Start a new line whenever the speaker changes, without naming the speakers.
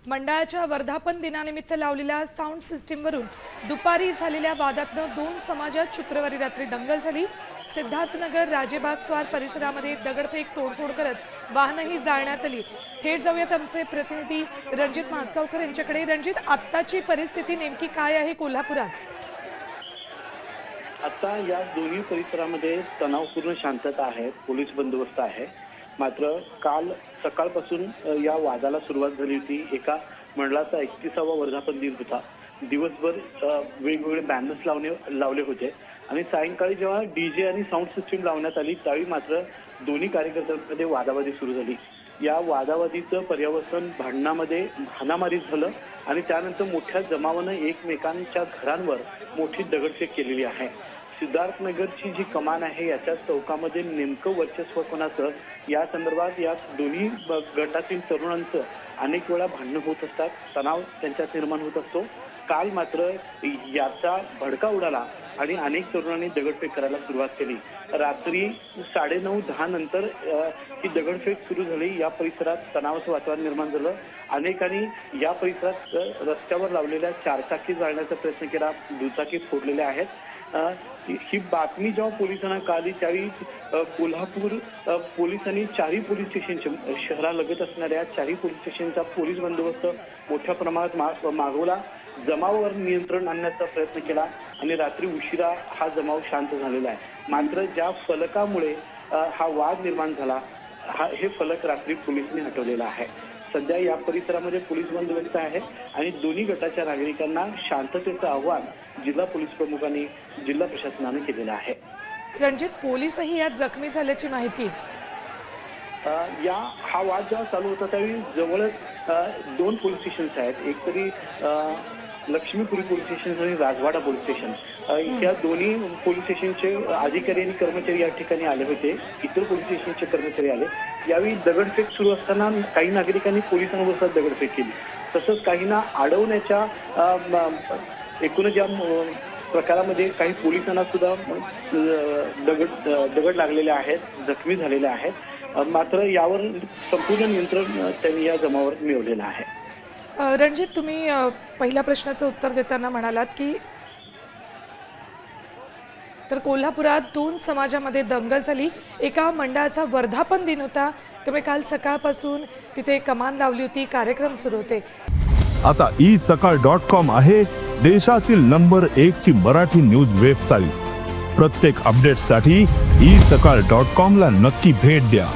मंडळाच्या वर्धापन दिनानिमित्त लावलेल्या साऊंड सिस्टीमवरून दुपारी झालेल्या वादातनं दोन समाजात शुक्रवारी रात्री दंगल झाली। सिद्धार्थनगर राजेबाग स्वार परिसरामध्ये दगडफेक तोडफोड करत वाहनही जाळण्यात आली। थेट जाऊयात आमचे प्रतिनिधी रणजित माजगावकर यांच्याकडे। रणजित, आत्ताची परिस्थिती नेमकी काय आहे कोल्हापुरात?
आता या दोन्ही परिसरामध्ये तणावपूर्ण शांतता आहे, पोलीस बंदोबस्त आहे। मात्र काल सकाळपासून या वादाला सुरुवात झाली होती। एका मंडळाचा 31वा वर्धापन दिन होता। दिवसभर वेगवेगळे बॅनर्स लावले होते आणि सायंकाळी जेव्हा डीजे आणि साऊंड सिस्टीम लावण्यात आली त्यावेळी मात्र दोन्ही कार्यकर्त्यांमध्ये वादावादी सुरू झाली। या वादावादीचं पर्यावसन भांडणामध्ये हाणामारीत झालं आणि त्यानंतर मोठ्या जमावानं एकमेकांच्या घरांवर मोठी दगडफेक केलेली आहे। सिद्धार्थनगरची जी कमान आहे याच्या चौकामध्ये नेमकं वर्चस्व कोणाचं या संदर्भात या दोन्ही गटातील तरुणांचं अनेक वेळा भांडणं होत असतात, तणाव त्यांच्यात निर्माण होत असतो। काल मात्र याचा भडका उडाला आणि अनेक तरुणांनी दगडफेक करायला सुरुवात केली। रात्री 9:30-10 नंतर ही दगडफेक सुरू झाली। या परिसरात तणावाचं वातावरण निर्माण झालं। अनेकांनी या परिसरात रस्त्यावर लावलेल्या चारचाकी जाळण्याचा प्रयत्न केला, दुचाकी फोडलेल्या आहेत। ही बातमी जेव्हा पोलिसांना कळाली त्यावेळी कोल्हापूर पोलिसांनी चारही पोलीस स्टेशनचे शहरालगत असणाऱ्या चारही पोलीस स्टेशनचा पोलीस बंदोबस्त मोठ्या प्रमाणात मागवला, जमावावर नियंत्रण आणण्याचा प्रयत्न केला आणि रात्री उशिरा हा जमाव शांत झालेला आहे। मात्र ज्या फलकामुळे हा वाद निर्माण झाला हे फलक रात्री पोलिसांनी हटवलेला आहे। सध्या या परिसरामध्ये पोलीस बंदोबस्त आहे आणि दोन्ही गटाच्या नागरिकांना शांततेचं आव्हान जिल्हा पोलीस प्रमुखांनी जिल्हा प्रशासनाने केलेलं आहे।
रणजित, पोलीसही यात जखमी झाल्याची माहिती।
हा वाद जेव्हा चालू होता त्यावेळी जवळच दोन पोलीस स्टेशन्स आहेत, एक तरी लक्ष्मीपुरी पोलीस स्टेशन आणि राजवाडा पोलीस स्टेशन। या दोन्ही पोलीस स्टेशनचे अधिकारी आणि कर्मचारी या ठिकाणी आले होते, इतर पोलीस स्टेशनचे कर्मचारी आले। यावेळी दगडफेक सुरू असताना काही नागरिकांनी पोलिसांवर दगडफेक केली, तसंच काहींना अडवण्याच्या एकूणच या प्रकारामध्ये काही पोलिसांना सुद्धा दगड लागलेले आहेत, जखमी झालेले आहेत। मात्र यावर संपूर्ण नियंत्रण त्यांनी या जमावावर मिळवलेलं आहे।
रणजित, तुम्ही पहिल्या प्रश्नाचं उत्तर देताना म्हणालात की तर कोल्हापुरात दोन समाजामध्ये दंगल झाली। एका मंडळाचा वर्धापन दिन होता, त्यामुळे काल सकाळपासून तिथे कमान लावली होती, कार्यक्रम सुरू होते।
आता isakal.com आहे देशातील नंबर 1 ची मराठी न्यूज वेबसाईट। प्रत्येक अपडेटसाठी isakal.com ला नक्की भेट द्या।